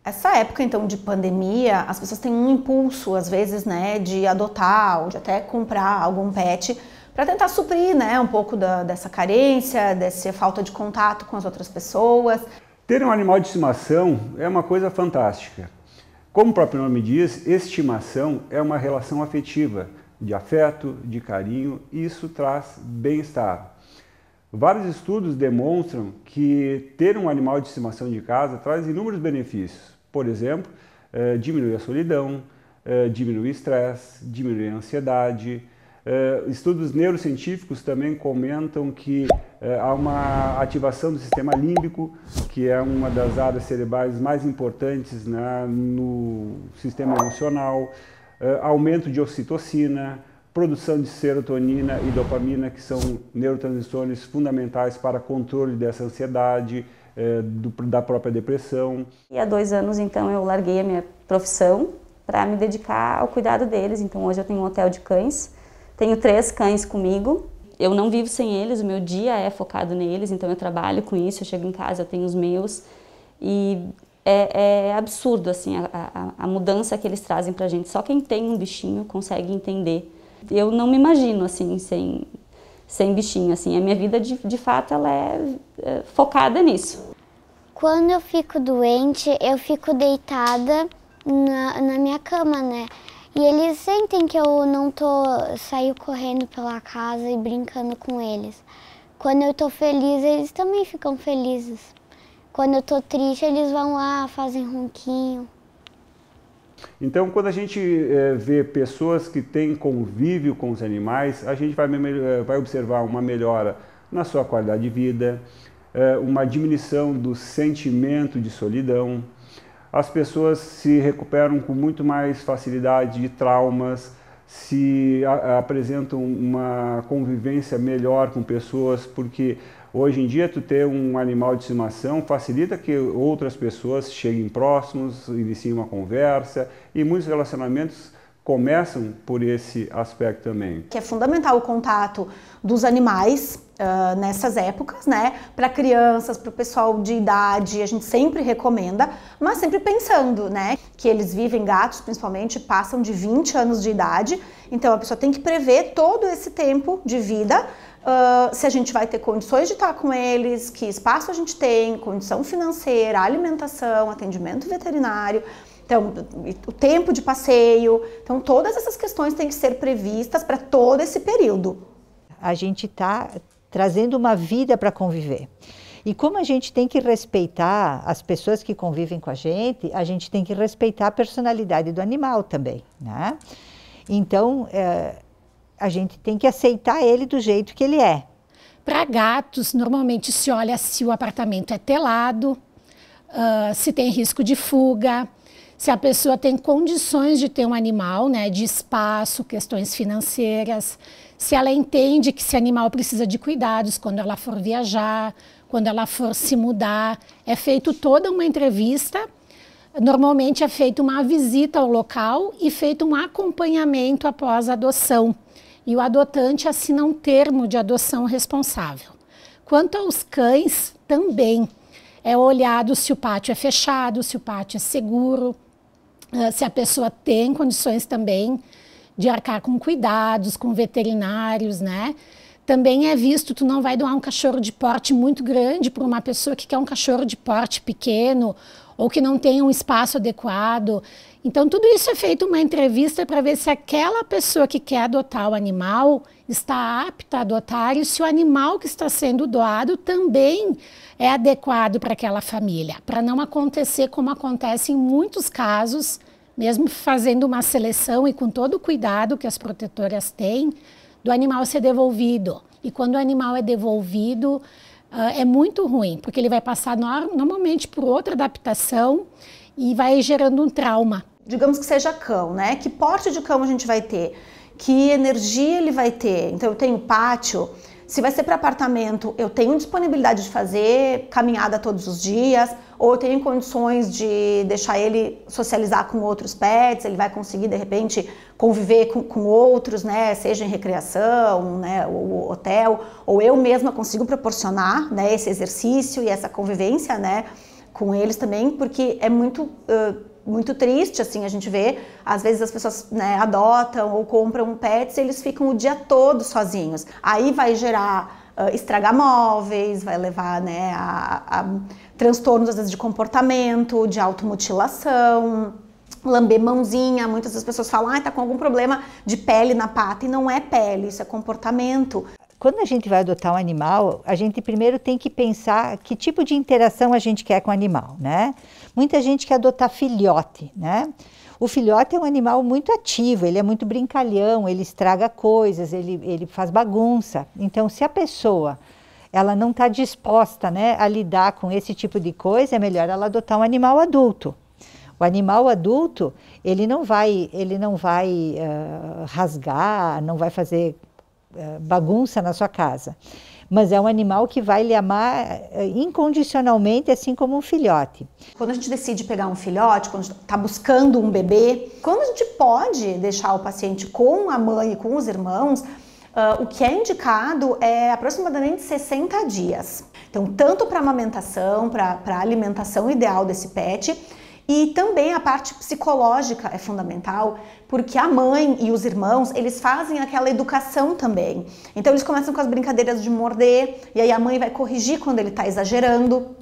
Essa época, então, de pandemia, as pessoas têm um impulso, às vezes, né, de adotar ou de até comprar algum pet para tentar suprir, né, um pouco dessa carência, dessa falta de contato com as outras pessoas. Ter um animal de estimação é uma coisa fantástica. Como o próprio nome diz, estimação é uma relação afetiva, de afeto, de carinho, e isso traz bem-estar. Vários estudos demonstram que ter um animal de estimação de casa traz inúmeros benefícios. Por exemplo, diminui a solidão, diminui o estresse, diminui a ansiedade. Estudos neurocientíficos também comentam que há uma ativação do sistema límbico, que é uma das áreas cerebrais mais importantes, né, no sistema emocional, aumento de ocitocina, produção de serotonina e dopamina, que são neurotransmissores fundamentais para controle dessa ansiedade, da própria depressão. E há 2 anos, então, eu larguei a minha profissão para me dedicar ao cuidado deles. Então, hoje eu tenho um hotel de cães, tenho 3 cães comigo. Eu não vivo sem eles, o meu dia é focado neles, então eu trabalho com isso, eu chego em casa, eu tenho os meus. E é absurdo, assim, a mudança que eles trazem pra gente. Só quem tem um bichinho consegue entender. Eu não me imagino, assim, sem bichinho, assim. A minha vida, de fato, ela é focada nisso. Quando eu fico doente, eu fico deitada na minha cama, né? E eles sentem que eu não saio correndo pela casa e brincando com eles. Quando eu tô feliz, eles também ficam felizes. Quando eu tô triste, eles vão lá, fazem ronquinho. Então, quando a gente vê pessoas que têm convívio com os animais, a gente vai observar uma melhora na sua qualidade de vida, uma diminuição do sentimento de solidão. As pessoas se recuperam com muito mais facilidade de traumas, se apresentam uma convivência melhor com pessoas, porque hoje em dia tu ter um animal de estimação facilita que outras pessoas cheguem próximos, iniciem uma conversa, e muitos relacionamentos começam por esse aspecto também. Que é fundamental o contato dos animais nessas épocas, né? Para crianças, para o pessoal de idade, a gente sempre recomenda, mas sempre pensando, né? Que eles vivem, gatos principalmente, passam de 20 anos de idade, então a pessoa tem que prever todo esse tempo de vida, se a gente vai ter condições de estar com eles, que espaço a gente tem, condição financeira, alimentação, atendimento veterinário. Então, o tempo de passeio, então todas essas questões têm que ser previstas para todo esse período. A gente está trazendo uma vida para conviver. E como a gente tem que respeitar as pessoas que convivem com a gente tem que respeitar a personalidade do animal também, né? Então, a gente tem que aceitar ele do jeito que ele é. Para gatos, normalmente se olha se o apartamento é telado, se tem risco de fuga, se a pessoa tem condições de ter um animal, né, de espaço, questões financeiras, se ela entende que esse animal precisa de cuidados quando ela for viajar, quando ela for se mudar. É feito toda uma entrevista, normalmente é feita uma visita ao local e feito um acompanhamento após a adoção. E o adotante assina um termo de adoção responsável. Quanto aos cães, também é olhado se o pátio é fechado, se o pátio é seguro, se a pessoa tem condições também de arcar com cuidados, com veterinários, né? Também é visto, tu não vai doar um cachorro de porte muito grande para uma pessoa que quer um cachorro de porte pequeno ou que não tem um espaço adequado. Então, tudo isso é feito uma entrevista para ver se aquela pessoa que quer adotar o animal está apta a adotar e se o animal que está sendo doado também é adequado para aquela família, para não acontecer como acontece em muitos casos, mesmo fazendo uma seleção e com todo o cuidado que as protetoras têm, do animal ser devolvido. E quando o animal é devolvido, é muito ruim, porque ele vai passar normalmente por outra adaptação e vai gerando um trauma. Digamos que seja cão, né? Que porte de cão a gente vai ter? Que energia ele vai ter? Então eu tenho pátio. Se vai ser para apartamento, eu tenho disponibilidade de fazer caminhada todos os dias, ou eu tenho condições de deixar ele socializar com outros pets, ele vai conseguir, de repente, conviver com outros, né, seja em recreação, né, ou hotel, ou eu mesma consigo proporcionar, né, esse exercício e essa convivência, né, com eles também, porque é muito triste, assim, a gente vê, às vezes as pessoas, né, adotam ou compram pets e eles ficam o dia todo sozinhos. Aí vai gerar estragar móveis, vai levar, né, a transtornos, às vezes, de comportamento, de automutilação, lamber mãozinha. Muitas das pessoas falam, tá com algum problema de pele na pata, e não é pele, isso é comportamento. Quando a gente vai adotar um animal, a gente primeiro tem que pensar que tipo de interação a gente quer com o animal, né? Muita gente quer adotar filhote, né? O filhote é um animal muito ativo, ele é muito brincalhão, ele estraga coisas, ele faz bagunça. Então, se a pessoa ela não está disposta, né, a lidar com esse tipo de coisa, é melhor ela adotar um animal adulto. O animal adulto, ele não vai rasgar, não vai fazer bagunça na sua casa. Mas é um animal que vai lhe amar incondicionalmente, assim como um filhote. Quando a gente decide pegar um filhote, quando a gente está buscando um bebê, quando a gente pode deixar o paciente com a mãe e com os irmãos, o que é indicado é aproximadamente 60 dias. Então, tanto para amamentação, para a alimentação ideal desse pet, e também a parte psicológica é fundamental, porque a mãe e os irmãos, eles fazem aquela educação também. Então eles começam com as brincadeiras de morder, e aí a mãe vai corrigir quando ele está exagerando.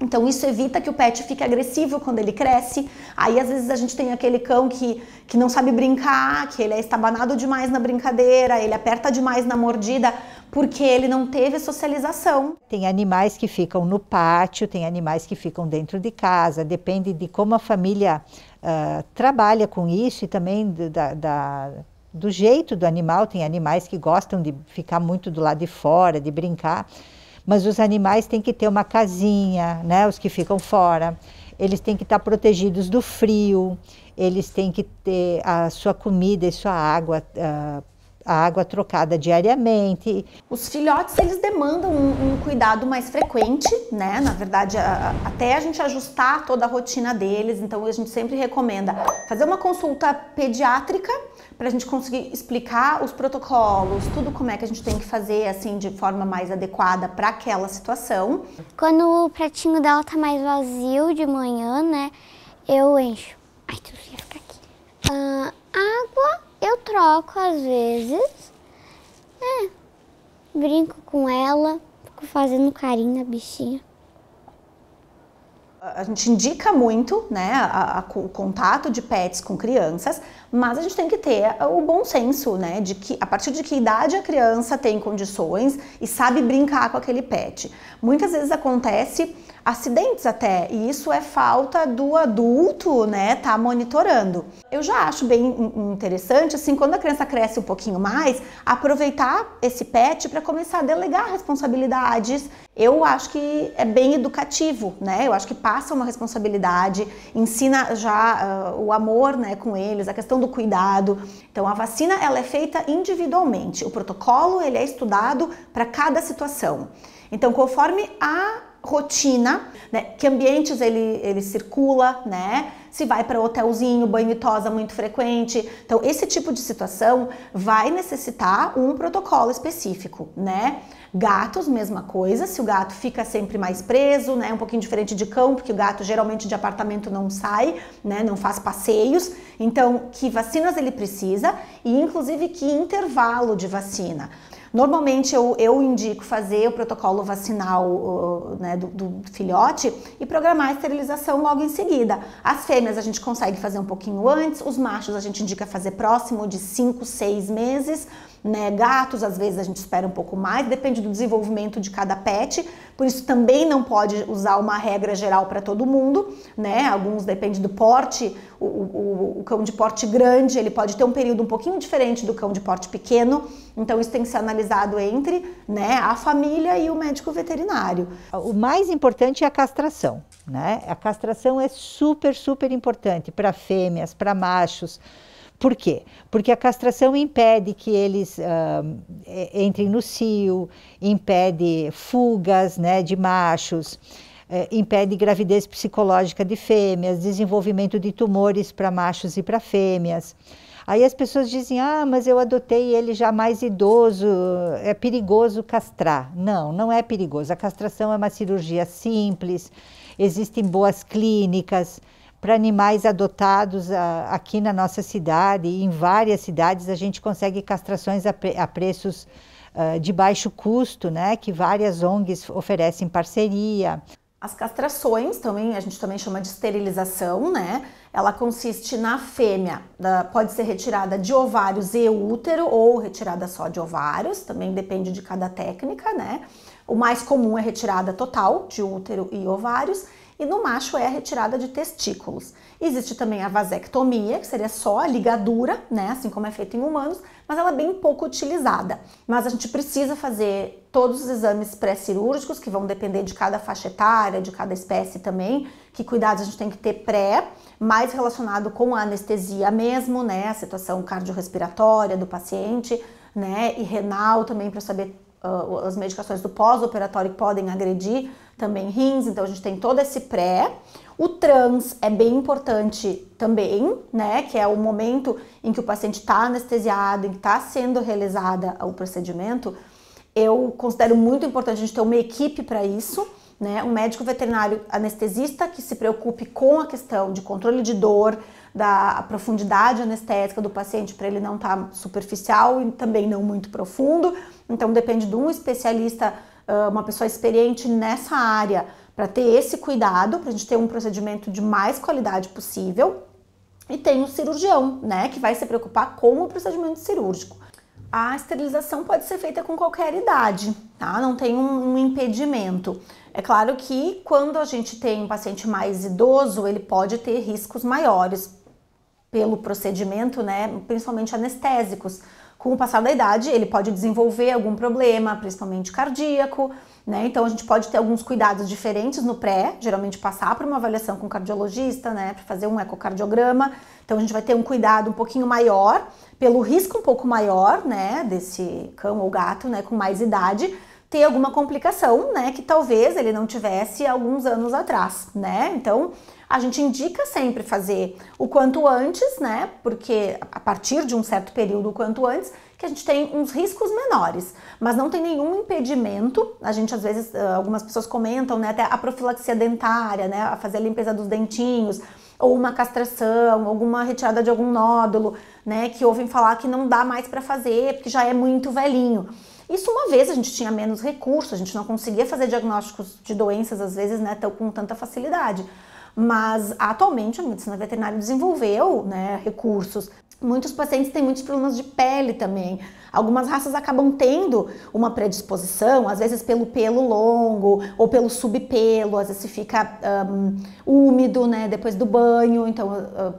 Então isso evita que o pet fique agressivo quando ele cresce. Aí às vezes a gente tem aquele cão que não sabe brincar, que ele é estabanado demais na brincadeira, ele aperta demais na mordida, porque ele não teve socialização. Tem animais que ficam no pátio, tem animais que ficam dentro de casa, depende de como a família trabalha com isso e também do jeito do animal. Tem animais que gostam de ficar muito do lado de fora, de brincar, mas os animais têm que ter uma casinha, né? Os que ficam fora, eles têm que estar protegidos do frio, eles têm que ter a sua comida e sua água, a água trocada diariamente. Os filhotes, eles demandam um cuidado mais frequente, né? Na verdade, até a gente ajustar toda a rotina deles. Então, a gente sempre recomenda fazer uma consulta pediátrica para a gente conseguir explicar os protocolos, tudo como é que a gente tem que fazer, assim, de forma mais adequada para aquela situação. Quando o pratinho dela tá mais vazio de manhã, né, eu encho. Ai, tu ia ficar aqui. Água eu troco às vezes, brinco com ela, fico fazendo carinho na bichinha. A gente indica muito, né, o contato de pets com crianças, mas a gente tem que ter o bom senso, né, de que a partir de que idade a criança tem condições e sabe brincar com aquele pet. Muitas vezes acontece acidentes até, e isso é falta do adulto, né, tá monitorando. Eu já acho bem interessante, assim, quando a criança cresce um pouquinho mais, aproveitar esse pet para começar a delegar responsabilidades. Eu acho que é bem educativo, né, eu acho que passa uma responsabilidade, ensina já o amor, né, com eles, a questão do cuidado. Então a vacina, ela é feita individualmente, o protocolo, ele é estudado para cada situação. Então, conforme a rotina, né, que ambientes ele circula, né, se vai para hotelzinho, banho e tosa muito frequente. Então, esse tipo de situação vai necessitar um protocolo específico, né? Gatos, mesma coisa, se o gato fica sempre mais preso, né, um pouquinho diferente de cão, porque o gato geralmente de apartamento não sai, né, não faz passeios. Então, que vacinas ele precisa e inclusive que intervalo de vacina. Normalmente eu indico fazer o protocolo vacinal, né, do filhote e programar a esterilização logo em seguida. As fêmeas a gente consegue fazer um pouquinho antes, os machos a gente indica fazer próximo de 5, 6 meses, né? Gatos às vezes a gente espera um pouco mais, depende do desenvolvimento de cada pet, por isso também não pode usar uma regra geral para todo mundo, né? Alguns depende do porte, o cão de porte grande ele pode ter um período um pouquinho diferente do cão de porte pequeno, então isso tem que ser analisado entre, né, a família e o médico veterinário. O mais importante é a castração, né? A castração é super, super importante para fêmeas, para machos. Por quê? Porque a castração impede que eles entrem no cio, impede fugas, né, de machos, impede gravidez psicológica de fêmeas, desenvolvimento de tumores para machos e para fêmeas. Aí as pessoas dizem, mas eu adotei ele já mais idoso, é perigoso castrar. Não, não é perigoso. A castração é uma cirurgia simples, existem boas clínicas para animais adotados aqui na nossa cidade e em várias cidades a gente consegue castrações a preços de baixo custo, né, que várias ONGs oferecem parceria. As castrações, também, a gente também chama de esterilização, né? Ela consiste na fêmea, pode ser retirada de ovários e útero ou retirada só de ovários, também depende de cada técnica, né? O mais comum é retirada total de útero e ovários, e no macho é a retirada de testículos. Existe também a vasectomia, que seria só a ligadura, né, assim como é feito em humanos, mas ela é bem pouco utilizada. Mas a gente precisa fazer todos os exames pré-cirúrgicos, que vão depender de cada faixa etária, de cada espécie também, que cuidados a gente tem que ter pré, mais relacionado com a anestesia mesmo, né, a situação cardiorrespiratória do paciente, né, e renal também, para saber as medicações do pós-operatório que podem agredir também rins, então a gente tem todo esse pré. O trans é bem importante também, né, que é o momento em que o paciente está anestesiado, em que está sendo realizada o procedimento. Eu considero muito importante a gente ter uma equipe para isso, né, um médico veterinário anestesista que se preocupe com a questão de controle de dor, da profundidade anestésica do paciente, para ele não estar superficial e também não muito profundo. Então depende de um especialista, uma pessoa experiente nessa área, para ter esse cuidado, para a gente ter um procedimento de mais qualidade possível. E tem o cirurgião, né, que vai se preocupar com o procedimento cirúrgico. A esterilização pode ser feita com qualquer idade, tá? Não tem um impedimento. É claro que quando a gente tem um paciente mais idoso, ele pode ter riscos maiores pelo procedimento, né, principalmente anestésicos. Com o passar da idade, ele pode desenvolver algum problema, principalmente cardíaco, né? Então a gente pode ter alguns cuidados diferentes no pré, geralmente passar por uma avaliação com o cardiologista, né, para fazer um ecocardiograma. Então a gente vai ter um cuidado um pouquinho maior, pelo risco um pouco maior, né, desse cão ou gato, né, com mais idade, ter alguma complicação, né, que talvez ele não tivesse alguns anos atrás, né? Então a gente indica sempre fazer o quanto antes, né, porque a partir de um certo período, o quanto antes, que a gente tem uns riscos menores, mas não tem nenhum impedimento. A gente às vezes, algumas pessoas comentam, né, até a profilaxia dentária, né, a fazer a limpeza dos dentinhos, ou uma castração, alguma retirada de algum nódulo, né, que ouvem falar que não dá mais para fazer porque já é muito velhinho. Isso uma vez a gente tinha menos recursos, a gente não conseguia fazer diagnósticos de doenças às vezes, né, com tanta facilidade. Mas atualmente a medicina veterinária desenvolveu, né, recursos. Muitos pacientes têm muitos problemas de pele também. Algumas raças acabam tendo uma predisposição, às vezes pelo pelo longo ou pelo subpelo, às vezes fica úmido, né, depois do banho, então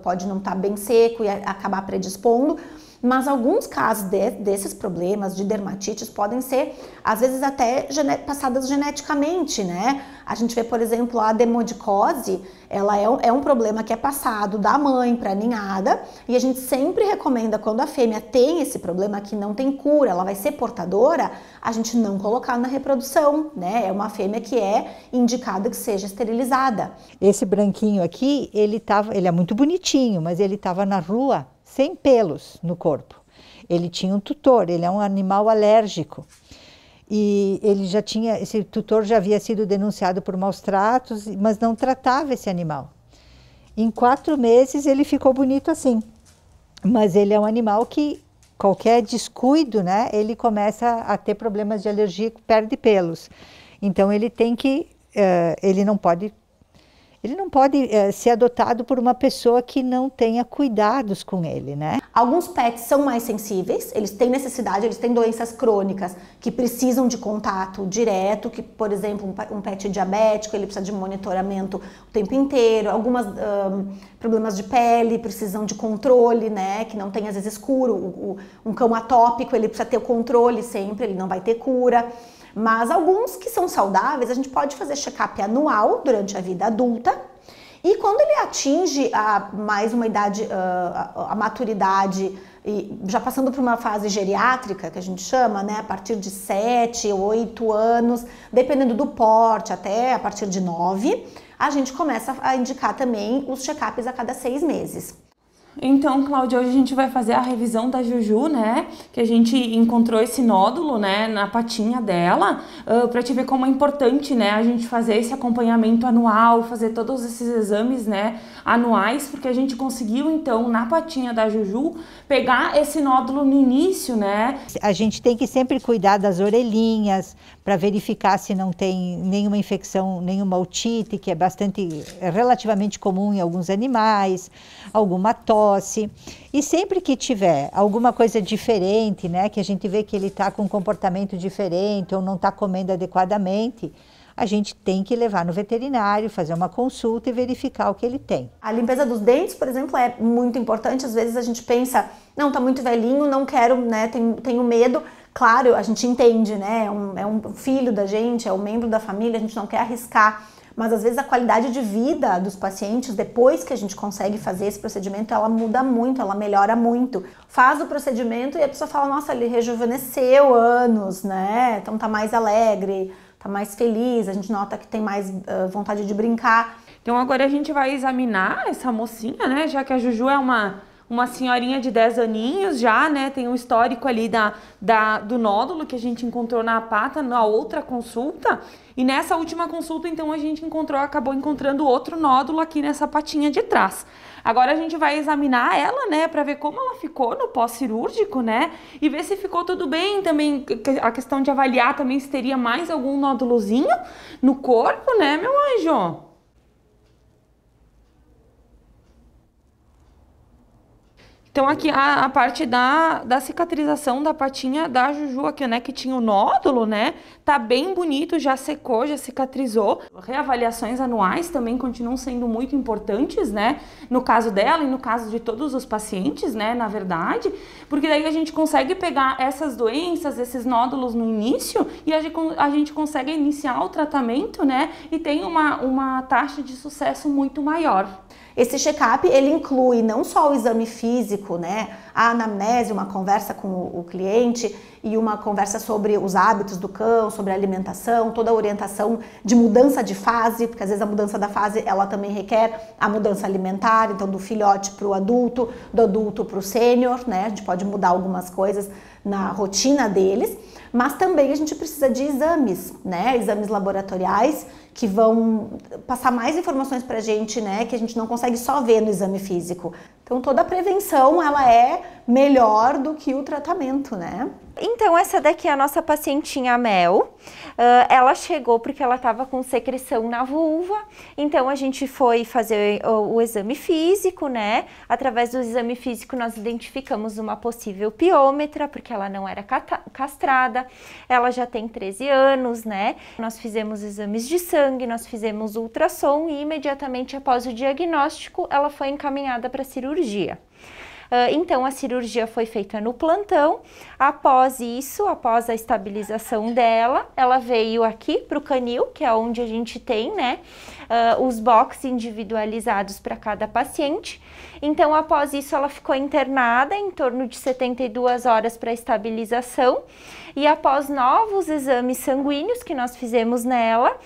pode não estar bem seco e acabar predispondo. Mas alguns casos desses problemas de dermatites podem ser, às vezes, até passadas geneticamente, né? A gente vê, por exemplo, a demodicose, ela é um problema que é passado da mãe para a ninhada, e a gente sempre recomenda, quando a fêmea tem esse problema que não tem cura, ela vai ser portadora, a gente não colocar na reprodução, né? É uma fêmea que é indicada que seja esterilizada. Esse branquinho aqui, ele é muito bonitinho, mas ele estava na rua sem pelos no corpo. Ele tinha um tutor, ele é um animal alérgico. E esse tutor já havia sido denunciado por maus tratos, mas não tratava esse animal. Em 4 meses ele ficou bonito assim. Mas ele é um animal que qualquer descuido, né, ele começa a ter problemas de alergia, perde pelos. Então ele tem que, ele não pode ser adotado por uma pessoa que não tenha cuidados com ele, né? Alguns pets são mais sensíveis, eles têm necessidade, eles têm doenças crônicas que precisam de contato direto, que, por exemplo, um pet diabético, ele precisa de monitoramento o tempo inteiro. Algumas problemas de pele precisam de controle, né? Que não tem às vezes cura. Um cão atópico, ele precisa ter o controle sempre, ele não vai ter cura. Mas alguns que são saudáveis, a gente pode fazer check-up anual durante a vida adulta. E quando ele atinge mais uma idade, a maturidade, e já passando por uma fase geriátrica, que a gente chama, né, a partir de 7, 8 anos, dependendo do porte, até a partir de 9, a gente começa a indicar também os check-ups a cada 6 meses. Então, Cláudia, hoje a gente vai fazer a revisão da Juju, né? Que a gente encontrou esse nódulo, né, na patinha dela, para te ver como é importante, né, a gente fazer esse acompanhamento anual, fazer todos esses exames, né, anuais, porque a gente conseguiu, então, na patinha da Juju, pegar esse nódulo no início, né? A gente tem que sempre cuidar das orelhinhas, para verificar se não tem nenhuma infecção, nenhuma otite, que é relativamente comum em alguns animais, alguma tosse. E sempre que tiver alguma coisa diferente, né, que a gente vê que ele está com um comportamento diferente ou não está comendo adequadamente, a gente tem que levar no veterinário, fazer uma consulta e verificar o que ele tem. A limpeza dos dentes, por exemplo, é muito importante. Às vezes a gente pensa, não, tá muito velhinho, não quero, né, tenho medo. Claro, a gente entende, né, é um filho da gente, é um membro da família, a gente não quer arriscar. Mas às vezes a qualidade de vida dos pacientes, depois que a gente consegue fazer esse procedimento, ela muda muito, ela melhora muito. Faz o procedimento e a pessoa fala, nossa, ele rejuvenesceu anos, né, então tá mais alegre, tá mais feliz, a gente nota que tem mais vontade de brincar. Então agora a gente vai examinar essa mocinha, né, já que a Juju é uma senhorinha de 10 aninhos já, né, tem um histórico ali do nódulo que a gente encontrou na pata na outra consulta, e nessa última consulta, então, a gente acabou encontrando outro nódulo aqui nessa patinha de trás. Agora a gente vai examinar ela, né, para ver como ela ficou no pós-cirúrgico, né, e ver se ficou tudo bem também, a questão de avaliar também se teria mais algum nódulozinho no corpo, né, meu anjo? Então aqui a parte da cicatrização da patinha da Juju aqui, né, que tinha o nódulo, né, tá bem bonito, já secou, já cicatrizou. Reavaliações anuais também continuam sendo muito importantes, né, no caso dela e no caso de todos os pacientes, né, na verdade, porque daí a gente consegue pegar essas doenças, esses nódulos no início e a gente consegue iniciar o tratamento, né, e tem uma taxa de sucesso muito maior. Esse check-up, ele inclui não só o exame físico, né, a anamnese, uma conversa com o cliente e uma conversa sobre os hábitos do cão, sobre a alimentação, toda a orientação de mudança de fase, porque às vezes a mudança da fase, ela também requer a mudança alimentar, então do filhote para o adulto, do adulto para o sênior, né, a gente pode mudar algumas coisas na rotina deles, mas também a gente precisa de exames, né, exames laboratoriais, que vão passar mais informações pra gente, né, que a gente não consegue só ver no exame físico. Então toda a prevenção, ela é melhor do que o tratamento, né? Então essa daqui é a nossa pacientinha Mel, ela chegou porque ela estava com secreção na vulva, então a gente foi fazer o exame físico, né, através do exame físico nós identificamos uma possível piômetra, porque ela não era castrada, ela já tem 13 anos, né, nós fizemos exames de sangue, nós fizemos ultrassom e imediatamente após o diagnóstico ela foi encaminhada para cirurgia. Então a cirurgia foi feita no plantão. Após isso, após a estabilização dela, ela veio aqui para o canil, que é onde a gente tem, né, os boxes individualizados para cada paciente. Então após isso ela ficou internada em torno de 72 horas para estabilização. E após novos exames sanguíneos que nós fizemos nela,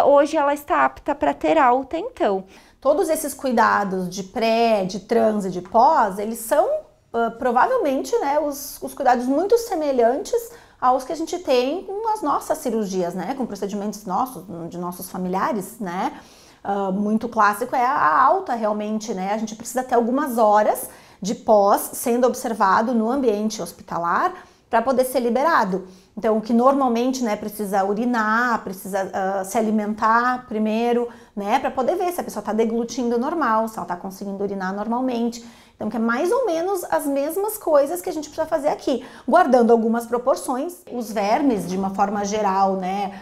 hoje ela está apta para ter alta então. Todos esses cuidados de pré, de trans e de pós, eles são provavelmente, né, os cuidados muito semelhantes aos que a gente tem nas nossas cirurgias, né, com procedimentos nossos, de nossos familiares, né. Muito clássico é a alta realmente, né, a gente precisa ter algumas horas de pós sendo observado no ambiente hospitalar para poder ser liberado. Então, o que normalmente, né, precisa urinar, precisa se alimentar primeiro, né, para poder ver se a pessoa está deglutindo normal, se ela está conseguindo urinar normalmente. Então, que é mais ou menos as mesmas coisas que a gente precisa fazer aqui, guardando algumas proporções. Os vermes, de uma forma geral, né,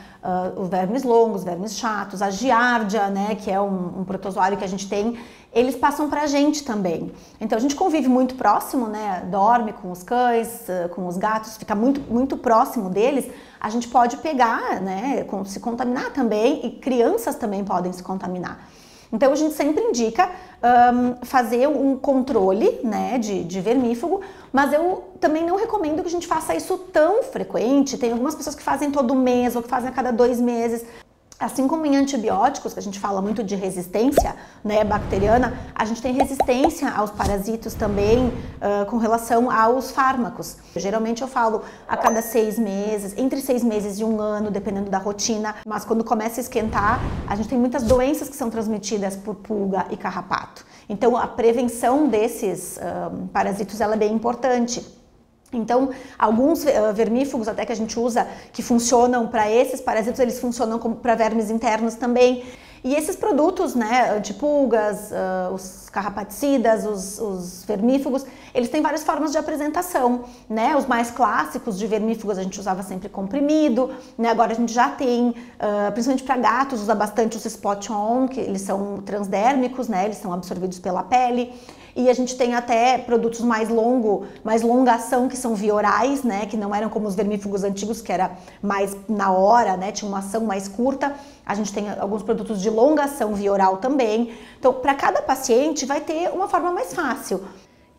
os vermes longos, vermes chatos, a giardia, né, que é um protozoário que a gente tem, eles passam pra gente também. Então a gente convive muito próximo, né, dorme com os cães, com os gatos, fica muito próximo deles, a gente pode pegar, né, se contaminar também, e crianças também podem se contaminar. Então a gente sempre indica fazer um controle, né, de vermífugo, mas eu também não recomendo que a gente faça isso tão frequente. Tem algumas pessoas que fazem todo mês ou que fazem a cada 2 meses. Assim como em antibióticos, que a gente fala muito de resistência, né, bacteriana, a gente tem resistência aos parasitos também com relação aos fármacos. Geralmente eu falo a cada 6 meses, entre 6 meses e 1 ano, dependendo da rotina, mas quando começa a esquentar, a gente tem muitas doenças que são transmitidas por pulga e carrapato. Então a prevenção desses parasitos ela é bem importante. Então, alguns vermífugos até que a gente usa, que funcionam para esses parasitos, eles funcionam para vermes internos também. E esses produtos, né, antipulgas, os carrapaticidas, os vermífugos, eles têm várias formas de apresentação, né? Os mais clássicos de vermífugos a gente usava sempre comprimido, né? Agora a gente já tem, principalmente para gatos, usa bastante os spot-on, que eles são transdérmicos, né? Eles são absorvidos pela pele. E a gente tem até produtos mais longa ação, que são viorais, né? Que não eram como os vermífugos antigos, que era mais na hora, né? Tinha uma ação mais curta. A gente tem alguns produtos de longa ação vioral também. Então, para cada paciente vai ter uma forma mais fácil.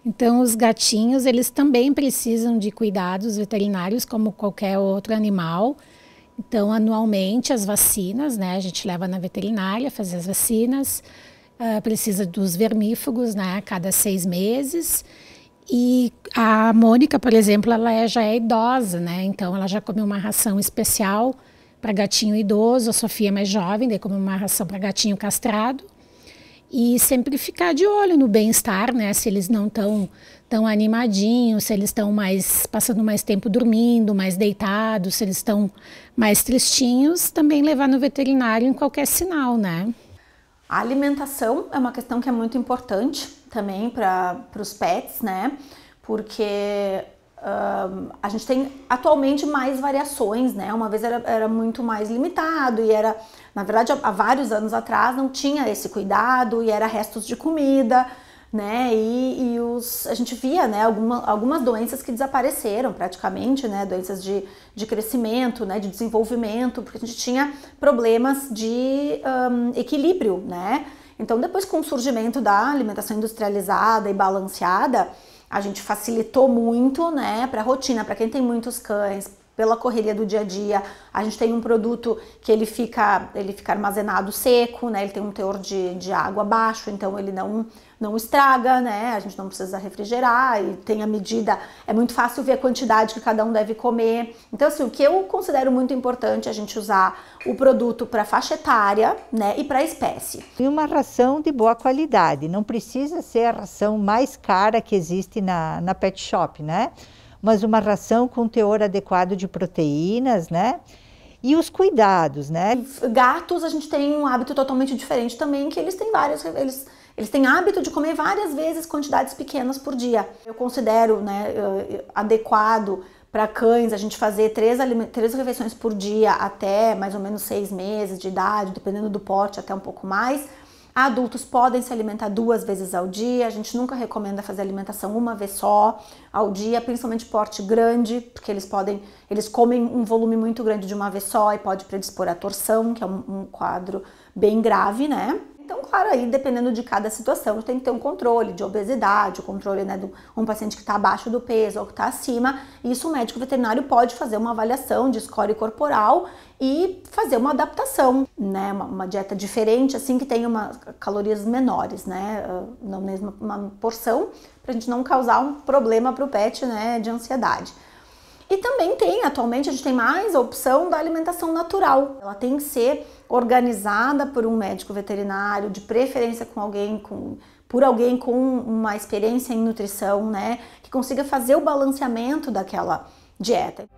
Então, os gatinhos, eles também precisam de cuidados veterinários como qualquer outro animal. Então, anualmente, as vacinas, né? A gente leva na veterinária fazer as vacinas. Precisa dos vermífugos, né, a cada 6 meses. E a Mônica, por exemplo, ela já é idosa, né? Então ela já comeu uma ração especial para gatinho idoso. A Sofia é mais jovem, daí come uma ração para gatinho castrado. E sempre ficar de olho no bem-estar, né? Se eles não estão tão animadinhos, se eles estão passando mais tempo dormindo, mais deitados, se eles estão mais tristinhos, também levar no veterinário em qualquer sinal, né? A alimentação é uma questão que é muito importante também para os pets, né? Porque a gente tem atualmente mais variações, né? Uma vez era muito mais limitado e era, na verdade, há vários anos atrás não tinha esse cuidado e era restos de comida, né? A gente via, né, algumas doenças que desapareceram praticamente, né? Doenças de crescimento, né? De desenvolvimento, porque a gente tinha problemas de equilíbrio, né? Então, depois com o surgimento da alimentação industrializada e balanceada, a gente facilitou muito, né, para a rotina, para quem tem muitos cães, pela correria do dia a dia. A gente tem um produto que ele fica armazenado seco, né? Ele tem um teor de água baixo, então ele não estraga, né? A gente não precisa refrigerar e tem a medida, é muito fácil ver a quantidade que cada um deve comer. Então, assim, o que eu considero muito importante é a gente usar o produto para faixa etária, né, e para espécie. E uma ração de boa qualidade, não precisa ser a ração mais cara que existe na pet shop, né? Mas uma ração com teor adequado de proteínas, né? E os cuidados, né? Gatos, a gente tem um hábito totalmente diferente também, que eles têm eles têm hábito de comer várias vezes quantidades pequenas por dia. Eu considero, né, adequado para cães a gente fazer 3 refeições por dia até mais ou menos 6 meses de idade, dependendo do porte, até um pouco mais. Adultos podem se alimentar 2 vezes ao dia, a gente nunca recomenda fazer alimentação uma vez só ao dia, principalmente porte grande, porque eles comem um volume muito grande de uma vez só e pode predispor à torção, que é um quadro bem grave, né? Então, claro, aí dependendo de cada situação, tem que ter um controle de obesidade, o controle, né, de um paciente que está abaixo do peso ou que está acima. Isso o médico veterinário pode fazer uma avaliação de score corporal e fazer uma adaptação, né, uma dieta diferente, assim, que tenha calorias menores, né, na mesma uma porção, para a gente não causar um problema para o pet, né, de ansiedade. E também atualmente a gente tem mais a opção da alimentação natural. Ela tem que ser organizada por um médico veterinário, de preferência por alguém com uma experiência em nutrição, né, que consiga fazer o balanceamento daquela dieta.